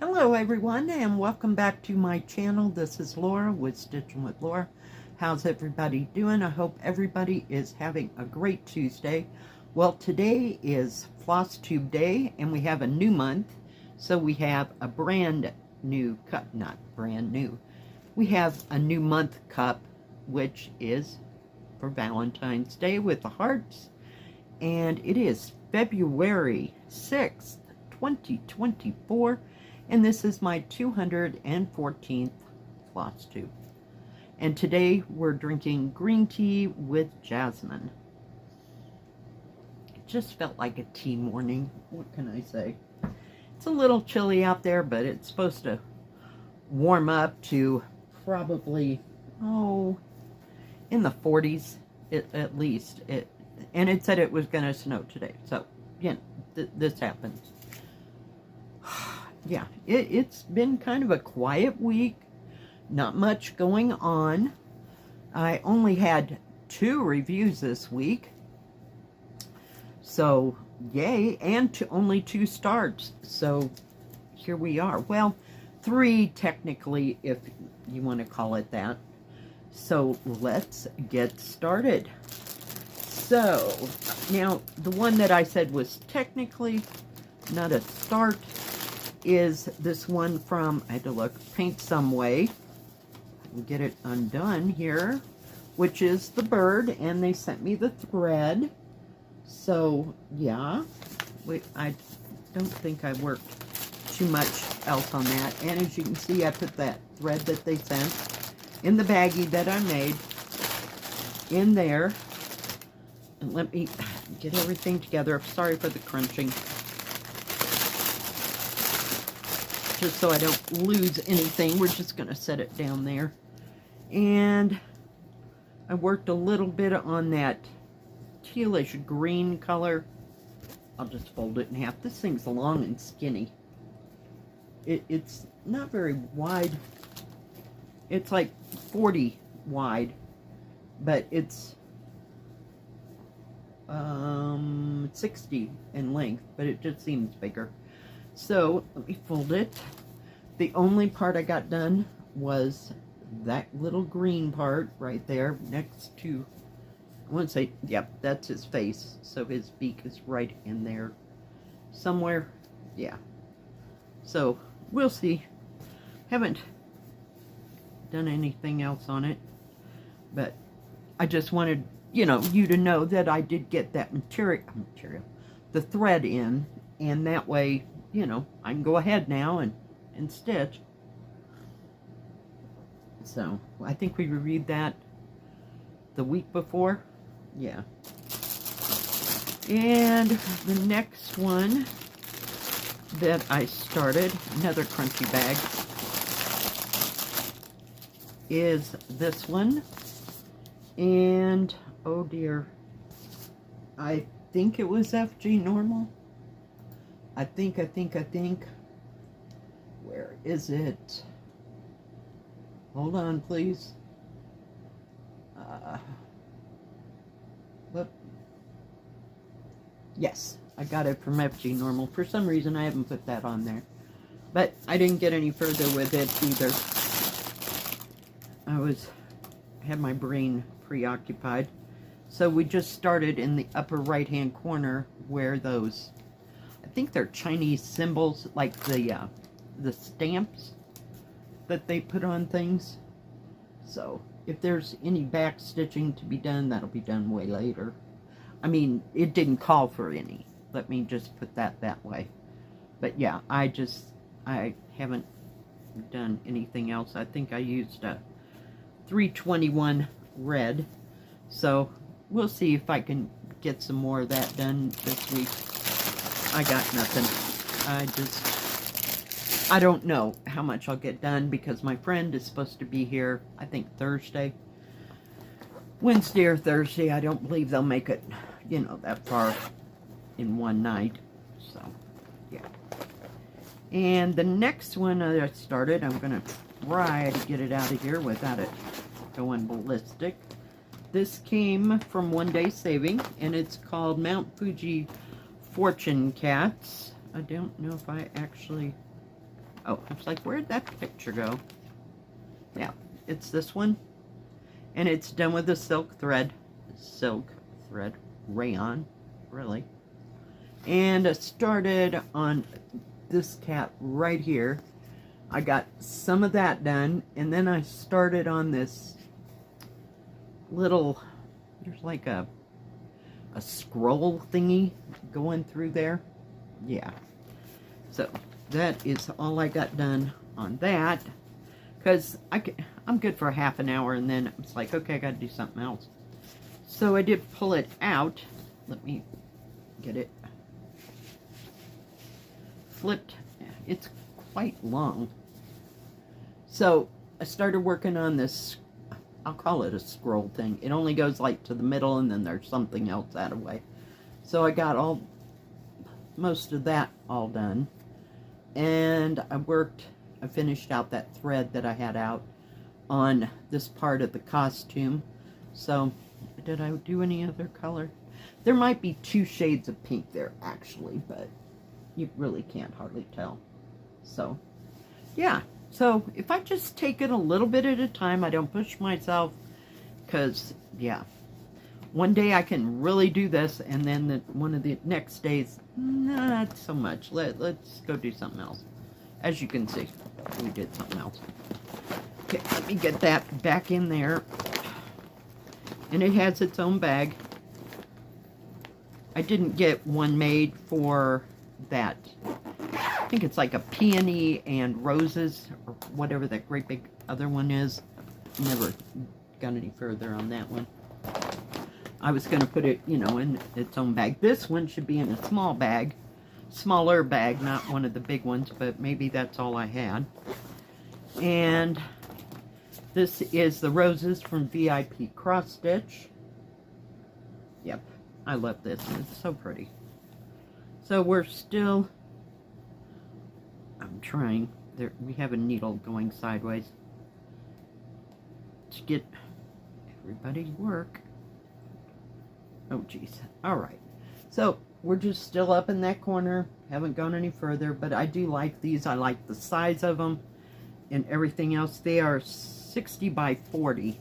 Hello everyone, and welcome back to my channel. This is Laura with Stitching with Laura. How's everybody doing? I hope everybody is having a great Tuesday. Well, today is Flosstube Day and we have a new month. So we have a brand new cup, not brand new. We have a new month cup, which is for Valentine's Day with the hearts. And it is February 6th, 2024. And this is my 214th Flosstube. And today we're drinking green tea with jasmine. It just felt like a tea morning. What can I say? It's a little chilly out there, but it's supposed to warm up to probably, in the 40s at least. And it said it was going to snow today. So, yeah, this happens. Yeah, it's been kind of a quiet week. Not much going on. I only had 2 reviews this week. So, yay. And only 2 starts. So, here we are. Well, 3 technically, if you want to call it that. So, let's get started. So, now, the one that I said was technically not a start is this one from, I had to look, Paint Some Way. Get it undone here, which is the bird, and they sent me the thread. So, yeah, I don't think I worked too much else on that. And as you can see, I put that thread that they sent in the baggie that I made in there. And let me get everything together. Sorry for the crunching. Just so I don't lose anything, we're just going to set it down there. And I worked a little bit on that tealish green color. I'll just fold it in half. This thing's long and skinny. It's not very wide. It's like 40 wide, but it's 60 in length, but it just seems bigger. So, let me fold it. The only part I got done was that little green part right there next to, I want to say, yep, that's his face. So his beak is right in there somewhere. Yeah. So, we'll see. Haven't done anything else on it. But I just wanted, you to know that I did get that material, the thread in. And that way, I can go ahead now and stitch. So, I think we reviewed that the week before. Yeah. And the next one that I started, another crunchy bag, is this one. And, oh dear, I think it was FG Normal. I think. Where is it? Hold on, please. Whoop. Yes, I got it from FG Normal. For some reason, I haven't put that on there. But I didn't get any further with it either. I had my brain preoccupied. So we just started in the upper right-hand corner where those, I think they're Chinese symbols, like the stamps that they put on things. So if there's any back stitching to be done, that'll be done way later. I mean, it didn't call for any. Let me just put that way. But yeah, I haven't done anything else. I think I used a 321 red. So we'll see if I can get some more of that done this week. I got nothing. I don't know how much I'll get done because my friend is supposed to be here, I think Thursday. Wednesday or Thursday. I don't believe they'll make it, that far in one night. So, yeah. And the next one that I started, I'm going to try to get it out of here without it going ballistic. This came from One Day Saving, and it's called Mount Fuji Fortune Cats. I don't know if I actually... Oh, it's like, where'd that picture go? Yeah, it's this one. And it's done with a silk thread rayon, really. And I started on this cat right here. I got some of that done, and then I started on this little, there's like a scroll thingy going through there. Yeah. So that is all I got done on that, because I'm good for half an hour, and then it's like, okay, I got to do something else. So I did pull it out. Let me get it flipped. It's quite long. So I started working on this, I'll call it a scroll thing. It only goes like to the middle, and then there's something else that way. So I got most of that all done. And I finished out that thread that I had out on this part of the costume. So, did I do any other color? There might be 2 shades of pink there, actually, but you really can't hardly tell. So, yeah. So, if I just take it a little bit at a time, I don't push myself, because, yeah. One day I can really do this, and then one of the next days, not so much. Let's go do something else. As you can see, we did something else. Okay, let me get that back in there. And it has its own bag. I didn't get one made for that. I think it's like a peony and roses, or whatever that great big other one is. Never got any further on that one. I was going to put it, in its own bag. This one should be in a small bag. Smaller bag, not one of the big ones, but maybe that's all I had. And this is the roses from VIP Cross Stitch. Yep, I love this. It's so pretty. So we're still, I'm trying, we have a needle going sideways to get everybody's work. Oh, geez. All right. So we're just still up in that corner. Haven't gone any further, but I do like these. I like the size of them and everything else. They are 60 by 40,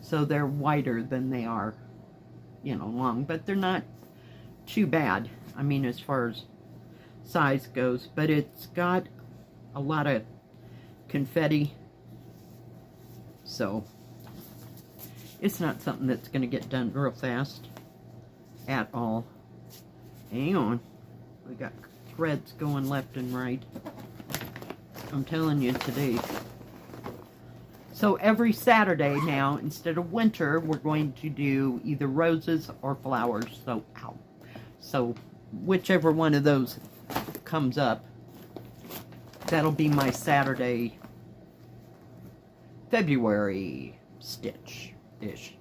so they're wider than they are, long, but they're not too bad. I mean, as far as size goes, but it's got a lot of confetti, so it's not something that's going to get done real fast at all. Hang on. We got threads going left and right. I'm telling you today. So every Saturday now, instead of winter, we're going to do either roses or flowers. So, ow. So whichever one of those comes up, that'll be my Saturday, February stitch-ish.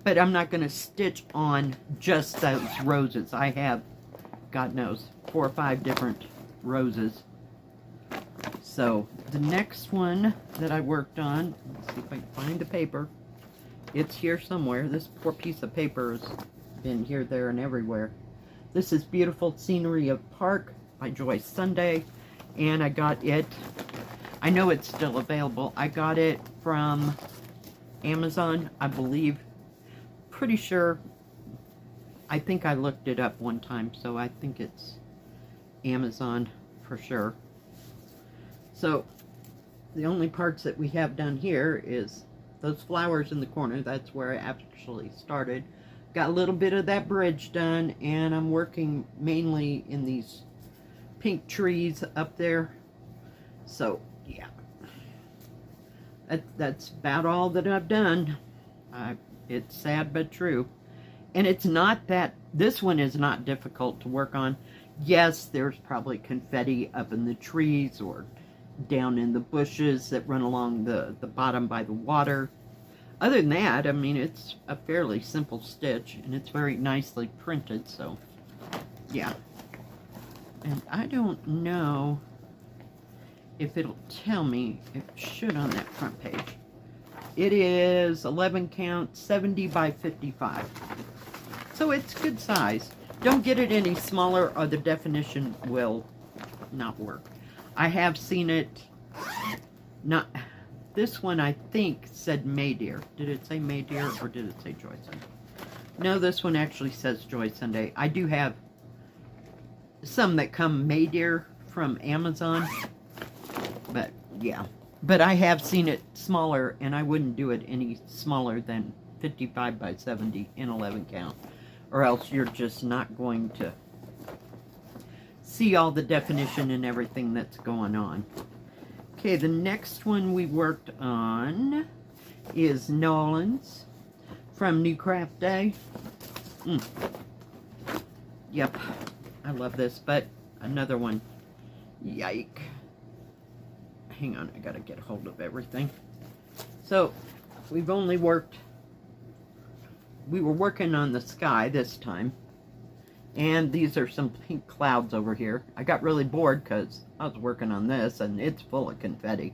But I'm not going to stitch on just those roses. I have, God knows, 4 or 5 different roses. So the next one that I worked on, let's see if I can find the paper. It's here somewhere. This poor piece of paper has been here, there, and everywhere. This is Beautiful Scenery of Park by Joyce Sunday. And I got it, I know it's still available. I got it from Amazon, I believe. Pretty sure, I think I looked it up one time, so I think it's Amazon for sure. So the only parts that we have done here is those flowers in the corner. That's where I actually started. Got a little bit of that bridge done, and I'm working mainly in these pink trees up there. So yeah, that's about all that I've done. It's sad but true. And it's not that, this one is not difficult to work on. Yes, there's probably confetti up in the trees or down in the bushes that run along the bottom by the water. Other than that, I mean, it's a fairly simple stitch, and it's very nicely printed, so yeah. And I don't know if it'll tell me, it should on that front page. It is 11 count, 70 by 55. So it's good size. Don't get it any smaller or the definition will not work. I have seen it Not, this one I think said May Dear. Did it say May Dear or did it say Joy Sunday? No, this one actually says Joy Sunday. I do have some that come May Dear from Amazon, but yeah. But I have seen it smaller, and I wouldn't do it any smaller than 55 by 70 in 11 count, or else you're just not going to see all the definition and everything that's going on. Okay, the next one we worked on is Nolan's from New Craft Day. Yep, I love this, but another one. Yike. Hang on, I gotta get a hold of everything. So, we've only worked, we were working on the sky this time. And these are some pink clouds over here. I got really bored because I was working on this and it's full of confetti.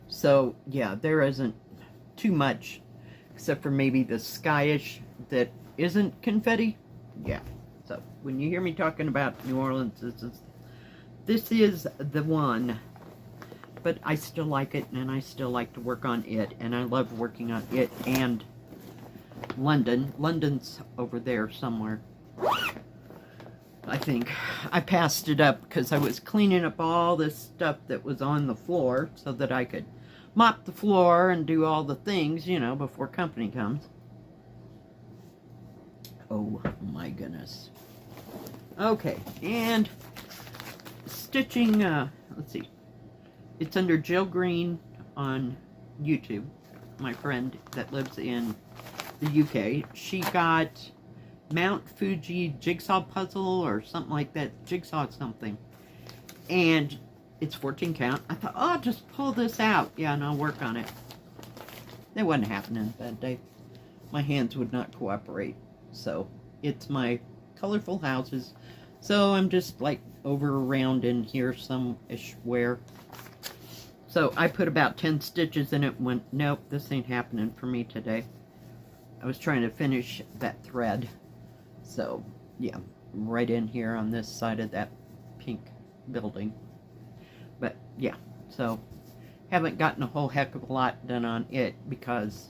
So, yeah, there isn't too much except for maybe the skyish that isn't confetti. Yeah, so when you hear me talking about New Orleans, this is the one. But I still like it, and I still like to work on it, and I love working on it and London. London's over there somewhere, I think. I passed it up because I was cleaning up all this stuff that was on the floor so that I could mop the floor and do all the things, you know, before company comes. Oh my goodness. Okay, and stitching, let's see. It's under Jill Green on YouTube, my friend that lives in the UK. She got Mount Fuji jigsaw puzzle or something like that, jigsaw something. And it's 14 count. I thought, oh, just pull this out. Yeah, and I'll work on it. That wasn't happening that day. My hands would not cooperate. So, it's my colorful houses. So, I'm just like over around in here some-ish where. So I put about 10 stitches in it and went, nope, this ain't happening for me today. I was trying to finish that thread. So, yeah, right in here on this side of that pink building. But, yeah, so haven't gotten a whole heck of a lot done on it because,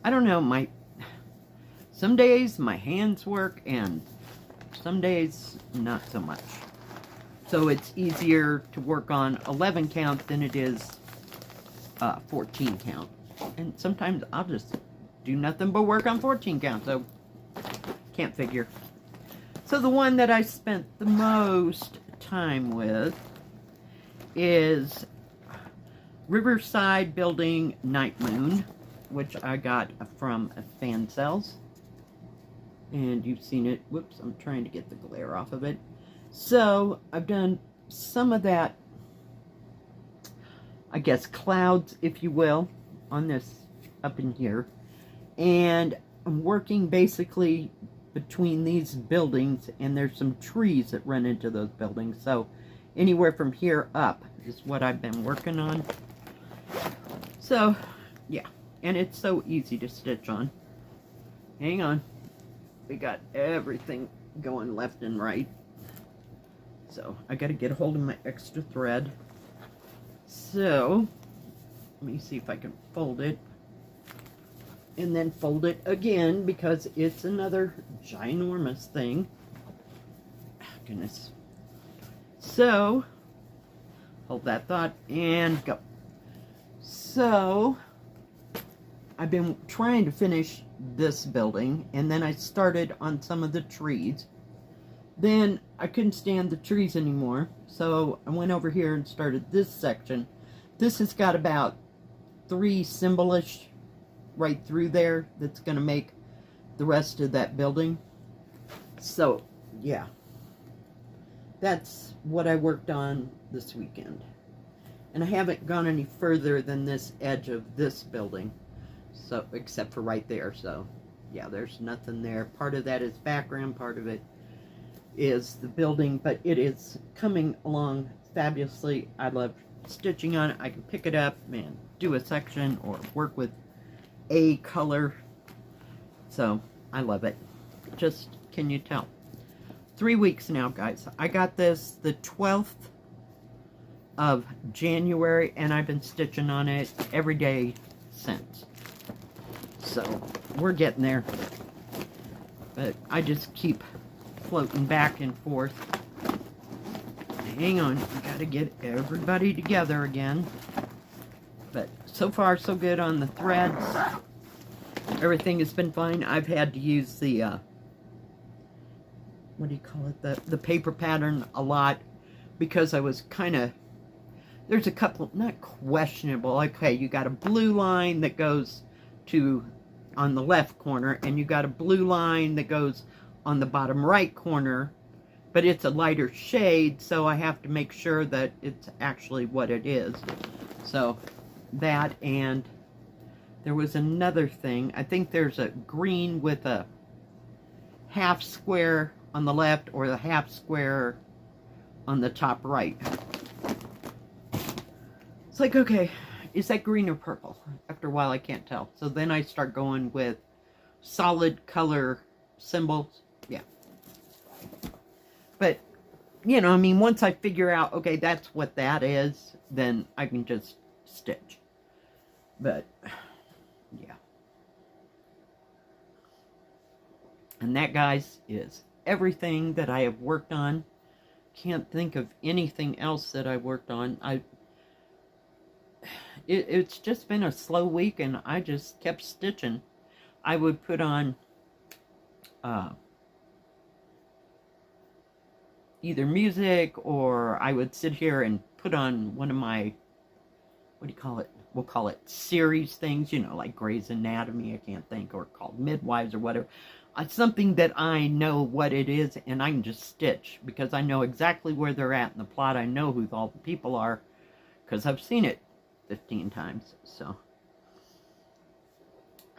I don't know, some days my hands work and some days not so much. So it's easier to work on 11 count than it is 14 count. And sometimes I'll just do nothing but work on 14 count, so can't figure. So the one that I spent the most time with is Riverside Building Night Moon, which I got from Fan Cells. And you've seen it. Whoops, I'm trying to get the glare off of it. So, I've done some of that, I guess, clouds, if you will, on this up in here. And I'm working basically between these buildings, and there's some trees that run into those buildings. So, anywhere from here up is what I've been working on. So, yeah. And it's so easy to stitch on. Hang on. We got everything going left and right. So, I got to get a hold of my extra thread. So, let me see if I can fold it. And then fold it again because it's another ginormous thing. Oh, goodness. So, hold that thought and go. So, I've been trying to finish this building, and then I started on some of the trees. Then I couldn't stand the trees anymore, so I went over here and started this section. This has got about 3 symbolish right through there that's going to make the rest of that building. So, yeah. That's what I worked on this weekend. And I haven't gone any further than this edge of this building. So, except for right there, so yeah, there's nothing there. Part of that is background, part of it is the building, but it is coming along fabulously. I love stitching on it. I can pick it up and do a section or work with a color. So, I love it. Just, can you tell? 3 weeks now, guys. I got this the 12th of January, and I've been stitching on it every day since. So we're getting there. But I just keep floating back and forth. Hang on, we gotta get everybody together again. But so far so good on the threads. Everything has been fine. I've had to use the what do you call it, the paper pattern a lot, because I was kind of, there's a couple, not questionable, okay, you got a blue line that goes to on the left corner, and you got a blue line that goes on the bottom right corner, but it's a lighter shade, so I have to make sure that it's actually what it is. So that, and there was another thing, I think there's a green with a half square on the left, or the half square on the top right. It's like, okay, is that green or purple? After a while, I can't tell. So then I start going with solid color symbols. Yeah. But, you know, I mean, once I figure out, okay, that's what that is, then I can just stitch. But, yeah. And that, guys, is everything that I have worked on. Can't think of anything else that I worked on. It's just been a slow week, and I just kept stitching. I would put on either music, or I would sit here and put on one of my, what do you call it? We'll call it series things, you know, like Grey's Anatomy, I can't think, or called Midwives or whatever. Something that I know what it is, and I can just stitch, because I know exactly where they're at in the plot. I know who all the people are, because I've seen it 15 times. So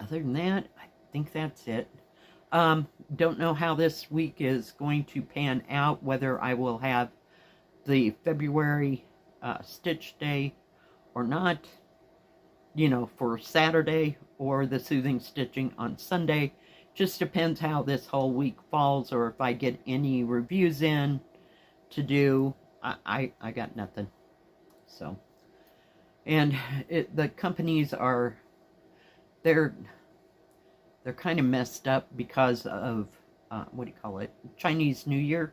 other than that, I think that's it. Don't know how this week is going to pan out, whether I will have the February stitch day or not, you know, for Saturday, or the soothing stitching on Sunday. Just depends how this whole week falls, or if I get any reviews in to do. I got nothing. So, and the companies are, they're kind of messed up because of, what do you call it, Chinese New Year.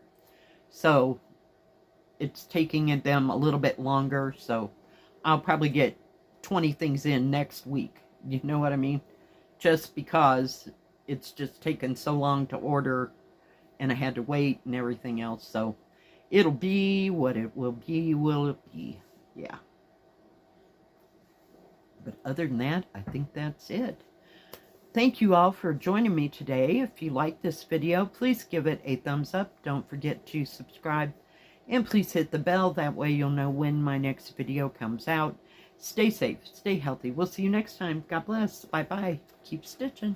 So it's taking them a little bit longer. So I'll probably get 20 things in next week. You know what I mean? Just because it's just taken so long to order, and I had to wait and everything else. So it'll be what it will be, will it be? Yeah. But other than that, I think that's it. Thank you all for joining me today. If you like this video, please give it a thumbs up. Don't forget to subscribe, and please hit the bell. That way you'll know when my next video comes out. Stay safe, stay healthy. We'll see you next time. God bless. Bye-bye. Keep stitching.